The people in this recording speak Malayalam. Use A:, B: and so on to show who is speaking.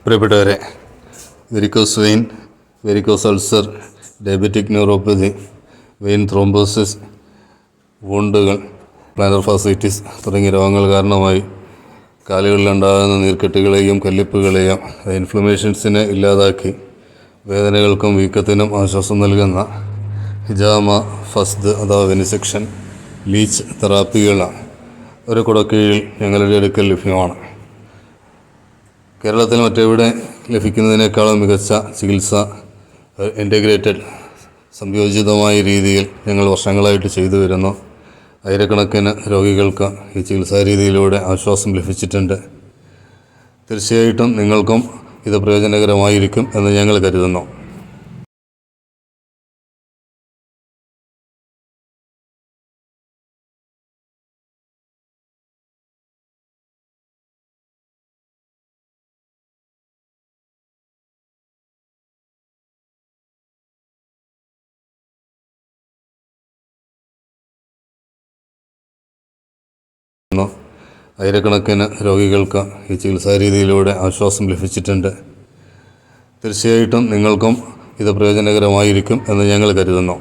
A: പ്രിയപ്പെട്ടവരെ, varicose vein, varicose ulcer, diabetic neuropathy, vein thrombosis, വൂണ്ടുകൾ, പ്ലാനർ ഫാസൈറ്റിസ് തുടങ്ങിയ രോഗങ്ങൾ കാരണമായി കാലുകളിലുണ്ടാകുന്ന നീർക്കെട്ടുകളെയും കല്ലിപ്പുകളെയും ഇൻഫ്ലമേഷൻസിനെ ഇല്ലാതാക്കി വേദനകൾക്കും വീക്കത്തിനും ആശ്വാസം നൽകുന്ന ഹിജാമ, ഫസ്ദ് അഥവാ വെനിസെക്ഷൻ, ലീച്ച് തെറാപ്പികൾ ഒരു കുടക്കീഴിൽ ഞങ്ങളുടെ അടുക്കൽ ലഭ്യമാണ്. കേരളത്തിൽ മറ്റെവിടെ ലഭിക്കുന്നതിനേക്കാളും മികച്ച ചികിത്സ ഇൻ്റഗ്രേറ്റഡ് സംയോജിതമായ രീതിയിൽ ഞങ്ങൾ വർഷങ്ങളായിട്ട് ചെയ്തു വരുന്നു. ആയിരക്കണക്കിന് രോഗികൾക്ക് ഈ ചികിത്സാ രീതിയിലൂടെ ആശ്വാസം ലഭിച്ചിട്ടുണ്ട്. തീർച്ചയായിട്ടും നിങ്ങൾക്കും ഇത് പ്രയോജനകരമായിരിക്കും എന്ന് ഞങ്ങൾ കരുതുന്നു. ആയിരക്കണക്കിന് രോഗികൾക്ക് ഈ ചികിത്സാ രീതിയിലൂടെ ആശ്വാസം ലഭിച്ചിട്ടുണ്ട്. തീർച്ചയായിട്ടും നിങ്ങൾക്കും ഇത് പ്രയോജനകരമായിരിക്കും എന്ന് ഞങ്ങൾ കരുതുന്നു.